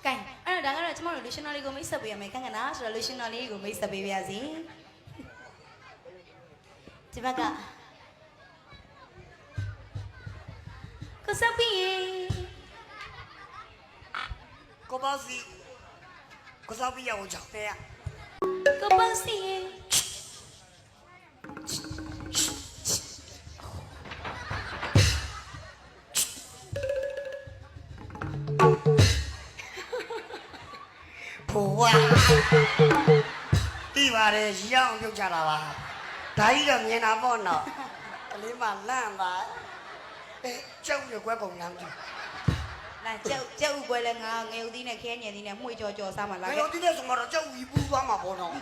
ကဲအဲ့တော့ဒါကတော့ကျမတို့လူရှင်တော်လေးကိုမိတ်ဆက်ပေးရမယ်ခန့်ခဏဆိုတော့လူရှင်တော်လေးကိုမိတ်ဆက်ပေးပါရစေဒီဘက်ကကိုစပီကိုပေါ့စီကိုစပီရောက်ကြတယ် ကိုပေါ့စီဖိုးဝါတိပါတယ်ရအောင်ပြုတ်ကြတာပါဒါကြီးတော့မြင်တာပေါ့နော်ကလေးမလန့်ပါအဲကြောက်ရွယ်ကွဲကုန်လမ်းကြည့်လာကျုပ်ကွယ်လဲငါငယ်ဦးသီးနဲ့ခဲညင်သီးနဲ့မှု့ကြော်စားမှာလား ငယ်ဦးသီးနဲ့ဆိုတော့ကြောက်ဝီပူးသွားမှာပေါ့နော်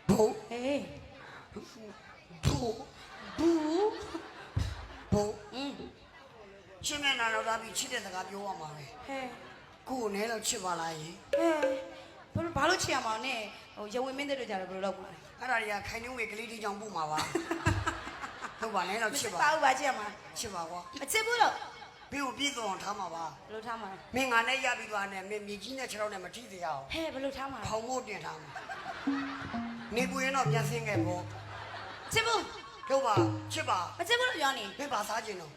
ဘိုးဟေးဘိုးရှင်းမျက်နှာတော့ဒါပြီးချစ်တဲ့စကားပြောရမှာပဲဟဲ့ကိုယ်နဲ့တော့ချစ်ပါလားယင်ဘာလို့ချစ်ရမှာနဲ့ဟိုရဝင်းမင်းတို့ကြတော့ဘယ်လိုလုပ်မှာအဲ့ဒါတွေကခိုင်နှုံးဝေကလေးတီကြောင့်ပို့မှာပါဟုတ်ပါနဲ့တော့ချစ်ပါပါဦးပါချစ်ရမှာချစ်ပါကွာမချစ်ဘူးတော့ဘင်းကိုပြည့်စုံအောင်ထားမှာပါဘယ်လိုထားမှာမင်းငါနဲ့ရပြီးသွားနဲ့မင်းမြေကြီးနဲ့ခြေထောက်နဲ့မထိသေးအောင်ဟဲ့ဘယ်လိုထားမှာခေါင်းမို့တင်ထားမှာနေပူရင်တော့ပြန်ဆင်းခဲ့ပေါ့ချစ်ဘူးတို့ပါချစ်ပါမချစ်ဘူးလို့ပြောနေမင်းဘာစားကျင်တော့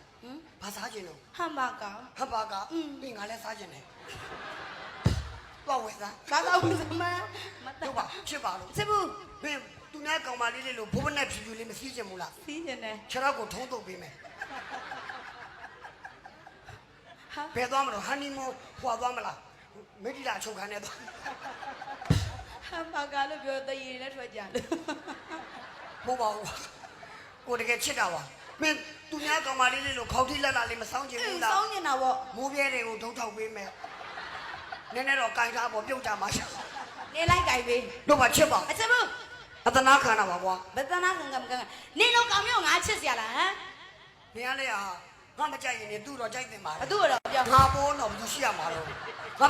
ဘာစားကျင်တော့ဟမ်ဘာဂါမင်းငါလည်းစားကျင်တယ်တော့ဝယ်စားစားဦးစမမတတို့ပါချစ်ပါလို့ချစ်ဘူးမင်းသူများကောင်မလေးလို့ဘိုးဘနဲ့ဖြူဖြူလေးမစီးကျင်ဘူးလားစီးကျင်တယ်ခြေထောက်ကိုထုံးတုပ်ပေးမယ်ဘယ်သွားမလို့ဟန်နီမွန်းဟွာသွားမလားမိတိလာချုပ်ခန်းနဲ့သွားဟမ်ဘာဂါလို့ပြောတည်ရည်နဲ့ထွက်ကြလို့မဟုတ်ပါဘူးကိုတကယ်ချစ်တာပါမင်းသူများကောင်မလေးလို့ခေါက်ထိလက်လာလေးမဆောင်ချင်ဘူးလားစောင်းနေတာပေါ့မိုးပြဲတွေကိုဒုတ်ထောက်ပေးမယ်နည်းနည်းတော့ကြိုင်ထားပေါ်ပြုတ်ကြမှာရှာနေလိုက်ကြိုင်ပေးတို့ပါချစ်ပါအချစ်ဘူးအတနာခံတာပါကွာဘယ်တနာခံကမခံနေတော့ကောင်မျိုးငါချစ်စရာလားဟမ်နေရလေဟာငါမကြိုက်ရင်သူ့တော့ကြိုက်တင်ပါဘသူ့တော့ပြောငါပိုးတော့ဘသူရှိရမှာလို့ငါ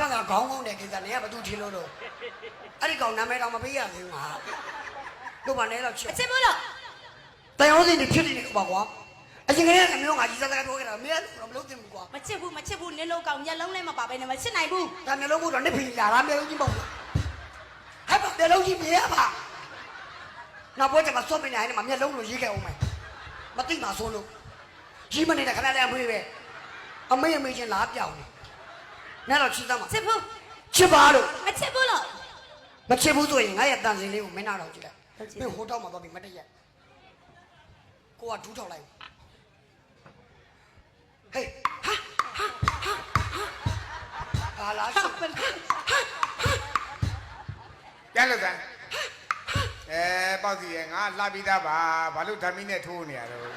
ကခေါင်းကောင်းတဲ့ကိစ္စနေကဘသူထင်လို့တော့အဲ့ဒီကောင်နာမည်တော့မပေးရသေးဘူးငါတို့ပါနေတော့ချစ်အချစ်ဘူးလို့တန်ရုံးစင်တွေဖြစ်နေတယ်ပါကွာအရင်ကတည်းကမျိုးငါကြီးစားစားပြောခဲ့တာမင်းကတော့မလုပ်သင့်ဘူးကွာမချစ်ဘူးနေလို့ကောင်ညက်လုံးလည်းမပါပဲနဲ့မချစ်နိုင်ဘူးဒါမျိုးလုံးဖို့တော့နေပြီလာမျက်လုံးကြီးမဟုတ်ဘူးဟဲ့ပါမျက်လုံးကြီးမြင်ရပါနောက်ပွဲကျမှစော့ပင်နေတယ်မှာမျက်လုံးလိုရေးခဲ့အောင်မယ်မသိမှဆိုလို့ကြီးမနေတဲ့ခဏလေးအမေပဲအမေချင်းလားပြောင်းနေတော့ချစ်သားမှာချစ်ဘူးချစ်ပါလို့မချစ်ဘူးလို့မချစ်ဘူးဆိုရင်ငါရဲ့တန်စင်လေးကိုမင်းနာတော့ကြည့်လိုက်မင်းဟိုတောက်မှာတော့ပြီးမတည့်ရက်ကိုကဒူးထောက်လိုက်ဟေးဟာလာရှင်းပြန်လို့ကန်ပေါ့စီရဲ့ငါလှပြီးသားပါဘာလို့ဓာမီနဲ့ထိုးနေရတော့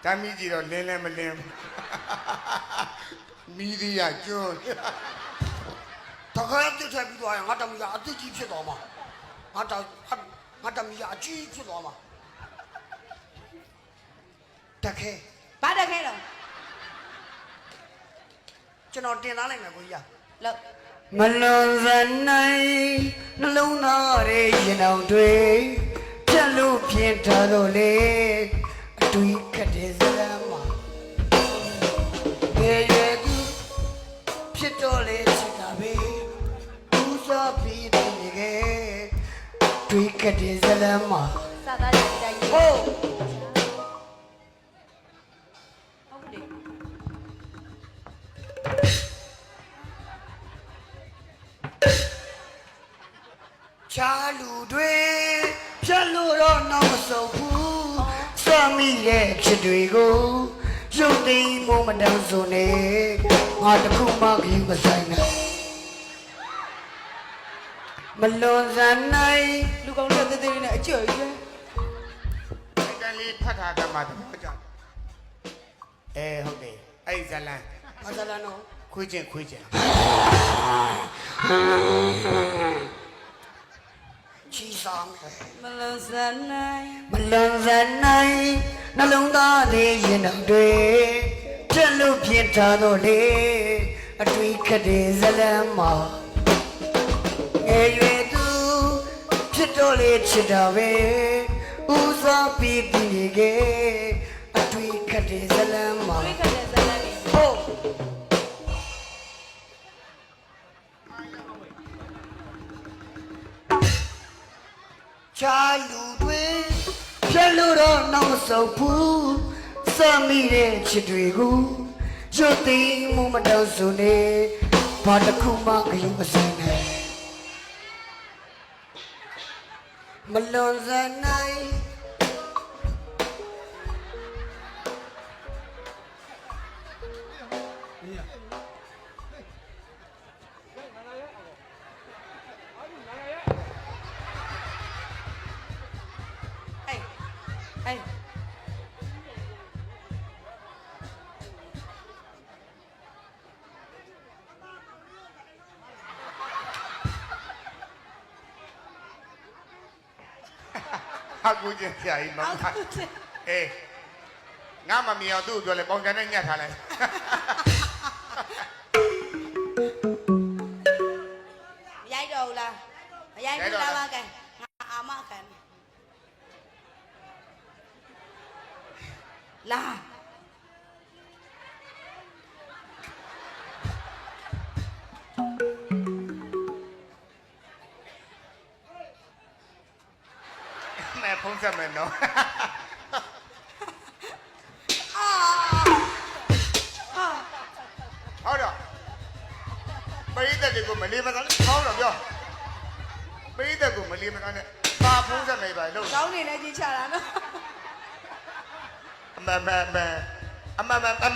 ဓာမီကြီးတော့လင်းလည်းမလင်းမီးဒီရကျွန်းတခါတည်းထပ်ပြီးသွားရင်ငါတမီးကအတိတ်ကြီးဖြစ်သွားမှာငါတမီးကအကြီးဖြစ်သွားမှာတခဲဘာတခဲတော့ကျွန်တော်တင်သားလိုက်မယ်ကိုကြီးလို့မလွန်စနိုင်နှလုံးသားရဲ့ရင်အောင်တွေဖြတ်လို့ပြင်းထားတော့လေအတွေ့ခက်တဲ့စမ်းမှာရေရသူဖြစ်တော့လေချစ်တာပဲဦးစားပြီးတယ်ရဲ့တွေ့ခက်တဲ့စမ်းမှာစာသားကြည့်တိုင်းဟုတ်ချာလူတွေဖြတ်လို့တော့နောက်မစုံဘူးစမိတဲ့ချစ်တွေကိုရုပ်သိမ်းမို့မတန်းစုံနေငါတခုမှခရီးမဆိုင်နဲ့မလွန်စနိုင်လူကောင်းတဲ့သေးသေးလေးနဲ့အကျွေးကြီးပဲတန်လေးဖတ်ထားကမှတော့ကြောက်ဟုတ်တယ်အဲ့ဇလန်ဘာဇလန်တော့ခွေးချင်းချီဆောင်မလွန်စနိုင်နှလုံးသားလေးရင်တော့တွေဖြတ်လို့ပြင်းထားတော့လေအတွေ့ခက်တဲ့ဇလန်းမှာငယ်ရွယ်သူဖြစ်တော့လေချစ်တာပဲဦးစားပြီးပြီးခဲ့အတွေ့ခက်တဲ့ဇလန်းမှာတွေ့ခက်တဲ့ဇလန်းလေးဟုတ် ချာလူတွေပြက်လို့တော့နောက်မဆုတ်ဘူးစမိတဲ့ချစ်တွေကိုကျွတ်သိမ်းမှုမတော့စုနေဘာတစ်ခုမှဂရုမစိုက်နဲ့မလွန်စနိုင် ဟေးဟေးဟာကူကျင်ဆရာကြီးမမအေးငါမမြင်အောင်သူ့အတွက်လည်းပေါင်ချန်နဲ့ညှက်ထားလိုက် မရိုက်တော့ဘူးလားမရိုက်ဘူးလားပါကဲငါအာမခံလာ မဲဖုံးဆက်မယ်နော် ဟုတ်တော့ပရိသတ်တွေကိုမလေးမသားနဲ့ဟောတော့ပြောပရိသတ်ကိုမလေးမသားနဲ့ပါဖုံးဆက်မယ်ပါလို့ ကောင်းနေလဲကြီးချတာနော် အ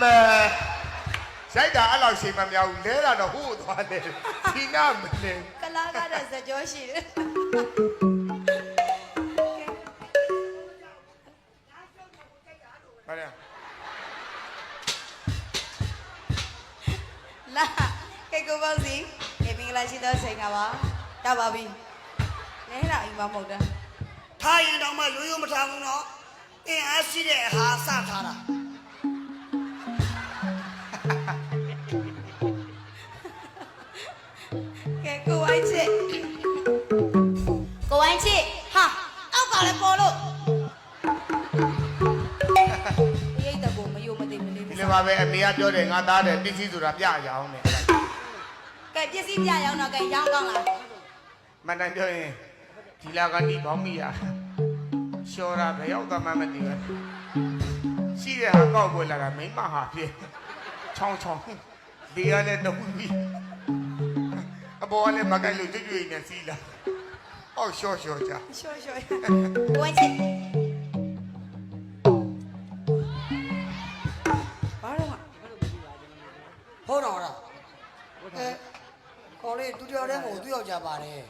မရိုက်တာအဲ့လောက်ချိန်မမြောက်ဘူးလဲတာတော့ဟိုးသွားတယ်ဒီနာမနေ ကလာကတဲ့စကြောရှိတယ် ဟုတ်တယ် လာကဲကိုပေါ့စီနေမင်္ဂလာရှိသောချိန်ကပါရောက်ပါပြီလဲတာအိမ်မမဟုတ်တာ ထားရင်တော့မှရိုးရိုးမထားဘူးနော်အင်းအားရှိတဲ့ဟာစထားတာ ကဲကိုဝိုင်းချစ်ကိုဝိုင်းချစ်ဟာအောက်ကလည်းပေါ်လို့ရိတ်တကူမယိုမသိမလေး ဒီလိုပါပဲအမေကပြောတယ်ငါသားတယ်ပစ္စည်းဆိုတာပြရအောင်မယ် ကဲပစ္စည်းပြရောက်တော့ကဲရောင်းကောင်းလား မန်တိုင်းပြောရင်ဒီလာကတိဘောင်းမိရရှော်တာဘယ်ရောက်သွားမှမသိဘူးရှိတဲ့ဟာကောက်ပွဲလာတာမိမဟာဖြစ်ချောင်းချောင်းဒီရလည်းတော့ပြီးအပေါ်ကလည်းမကိုက်လို့ကြွကြွနဲ့စီးလာအော်ရှော့ရှော့ကြ ရှော့ရှော့ကိုဝိုင်းချစ်ဘာလို့မ ဟုတ်တော့လားခေါ်လေးသူတယောက်တည်းကိုသူ့ယောက်ျားပါတယ်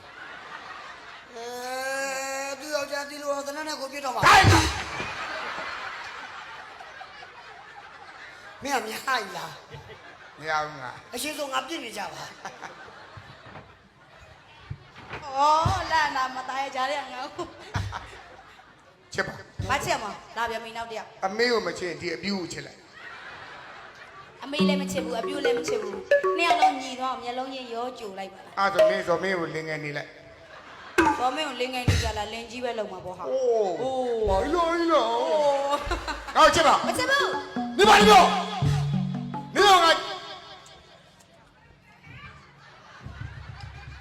သူ့ယောက်ျားဒီလိုသနနဲ့ကိုပြစ်တော့မှာ တိုင်း မင်းကမြဟာကြီးလား မရဘူးငါ အရှင်ဆုံးငါပြစ်နေကြပါ ဩလာနာမသားရကြတဲ့ငါ့ကို ချစ်ပါ မချစ်မလာပြန်မင်းနောက်တယောက် အမေကိုမချစ်ဒီအပြူကိုချစ်လိုက် အမေလည်းမချစ်ဘူးအပြိုလည်းမချစ်ဘူးနှစ်ယောက်လုံးညီတော့မျက်လုံးချင်းရောကြိုလိုက်ပါလား အဲ့ဆိုမင်းကိုလင်းငယ်နေလိုက် ဘောမင်းကိုလင်းငယ်နေကြလားလင်းကြီးပဲလုံမှာပေါ့ဟာ အိုးဘာလို့လဲ အိုး ငါ့ချစ်ပါ မချစ်ဘူး နေပါလို့နေတော့ငါ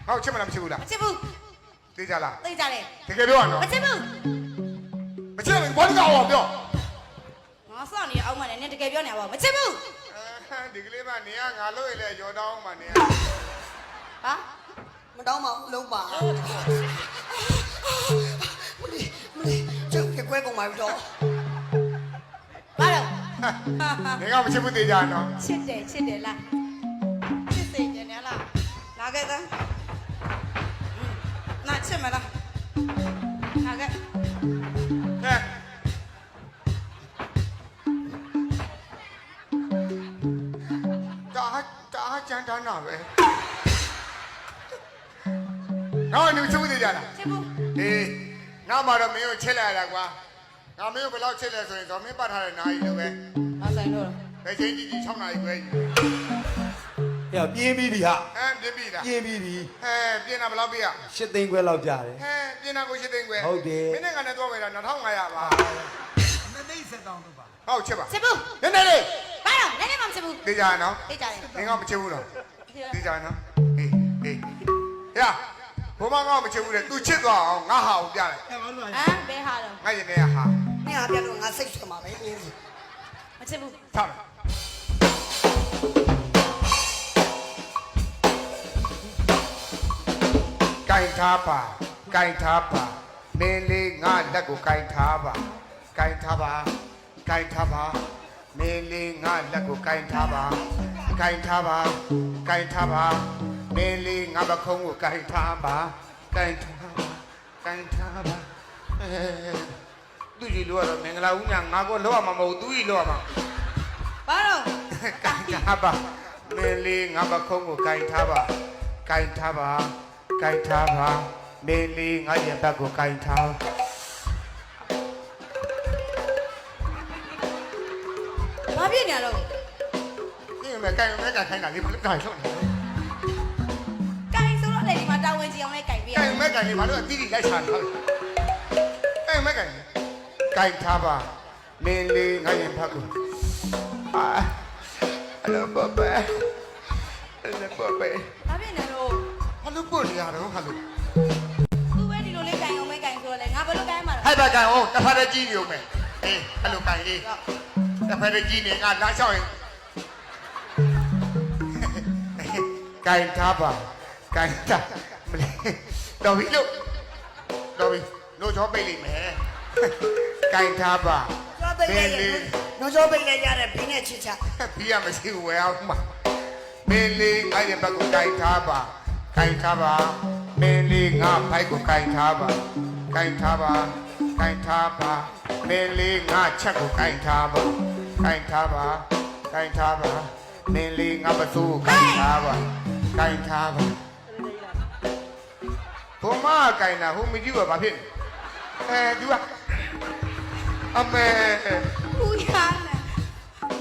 ဟောချစ်မလားမချစ်ဘူးလား မချစ်ဘူး သိကြလား သိကြတယ် တကယ်ပြောရနော် မချစ်ဘူး မချစ်ဘူးဘာလို့ကောက်ပြော ငါစောင့်နေအောင်မနဲ့နင်တကယ်ပြောနေပါမချစ်ဘူး ဒီကလေးမနေရငါလို့ရလေရောတောင်းမှနေရ ဟာ မတောင်းပါဘူးလုံးပါမလေးကျုပ်ကွဲကုန်ပါပြီတော့ ဘာလို့ နေကမချစ်ဘူးသိကြနော် ချစ်တယ်လားချစ်တယ်ညနေလားလာခဲ့သားနာချစ်မလားလာခဲ့ ဟဲ့တာချန်တန်းတာပဲငါ့ကိုချစ်ဘူးသိကြလား ချစ်ဘူး အေးငါမှတော့မင်းကိုချစ်လိုက်ရတာကွာငါမင်းကိုဘယ်လောက်ချစ်လဲဆိုရင်တော့မင်းပတ်ထားတဲ့နာရီလိုပဲ မဆိုင်လို့ ဘယ်ချိန်ကြီး6နာရီခွဲကြီး ။ဟဲ့ပြင်းပြီးပြီဟာ ပြင်းပြီလား ပြင်းပြီးပြီ ပြင်းတာဘယ်လောက်ပြရ ရှစ်သိန်းခွဲလောက်ကြတယ် ပြင်းတာကို8သိန်းခွဲ ဟုတ်တယ် မင်းနဲ့ကနေတော့ဝယ်တာ2500ပါ ။နှစ်သိန်းဆက်တောင်းတော့ပါ ဟုတ်ချစ်ပါ ချစ်ဘူး နည်းနည်းလေး ဘာလို့နည်းနည်းမှမချစ်ဘူး သိကြရနော် သိကြတယ် မင်းကမချစ်ဘူးနော်သိကြရနော်အေးရ ဘုမငါ့ကိုမချစ်ဘူးလေ तू ချစ်သွားအောင်ငါဟာကိုပြလိုက် အဲ့ဘာလို့လဲ ဟမ်ဘယ်ဟာတော့ ငါရင်ထဲကဟာ မင်းဟာပြတော့ငါစိတ်ဆွမှာပဲအေး မချစ်ဘူး ဆောက်တယ်ကင်ထားပါကင်ထားပါမင်းလေးငါလက်ကိုကင်ထားပါကင်ထားပါကင်ထားပါမင်းလေးငါလက်ကိုကင်ထားပါကင်ထားပါကင်ထားပါမင်းလေးငါပခုံးကိုကင်ထားပါကင်ထားပါကင်ထားပါသူကြီးလို့တော့မင်္ဂလာဦးညာငါကိုလောက်ရမှာမဟုတ်သူကြီးလောက်ရမှာ ဘာတော့ ကင်ထားပါမင်းလေးငါပခုံးကိုကင်ထားပါကင်ထားပါကင်ထားပါမင်းလေးငါရဲ့ဘက်ကိုကင်ထား ဘာဖြစ်နေရတော့ 你有没有干？有没有干？看哪里？把你干上了。 ကိုင်ဆိုတော့လေဒီမှာတာဝန်ကြီးအောင်လဲကိုင်ပေးရ 干有没有干？你把那个弟弟来铲他。干有没有干？干他吧，命令我也怕过。啊，hello 宝贝，hello 宝贝 ဘာဖြစ်နေတော့ ，hello 宝贝啊，hello。 သူပဲဒီလိုလေးကိုင်အောင်မဲကိုင်ဆိုတော့လေငါဘယ်လိုကိုင်မှာလဲ 还把干哦，那他的鸡有没？哎，hello 干的，那他的鸡呢？俺拿小人。干他吧，干他，没嘞，到位了，到位，弄错背里面，干他吧， ကျော်ပိတ်လိုက်ရနော်ကျော်ပိတ်လိုက်ရတဲ့ဘင်းနဲ့ချစ်ချ 比俺们辛苦要嘛，没嘞，俺也把个干他吧，干他吧，没嘞，俺拍个干他吧，干他吧，干他吧，没嘞，俺吃个干他吧，干他吧，干他吧，没嘞，俺不做干他吧。 ကင်ထားပါဘုမကင်တာဟိုမကြည့်ပါဘာဖြစ်သူကအမေ ဦးရနာ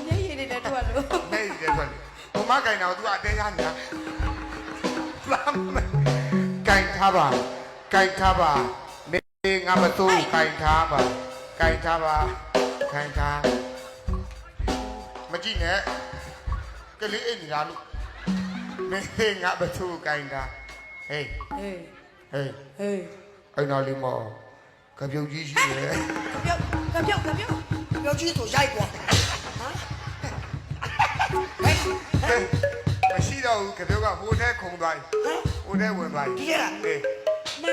နေရည်နေတယ်တော့လို့ နေတယ်ဆိုဘုမကင်တာသူကအတဲရနေတာလမ်းကင်ထားပါကင်ထားပါမေငါမတူကင်ထားပါကင်ထားပါကင်ထားမကြည့်နဲ့ကလေးအိတ်နေတာလို့ မင်းငါဘသူကိုင်းတာဟေး ဟေး ဟေး ဟေး အဲ့တော်လေးမော်ကပြုတ်ကြီးရှိတယ် ကပြုတ် ပြောကြည့်ဆိုရိုက်ကွာဟမ် မရှိတော့ဘူးကပြုတ်ကဟိုထဲခုံသွားပြီ ဟမ် ဟိုထဲဝင်သွားပြီ ဒီကလား ဟေး မ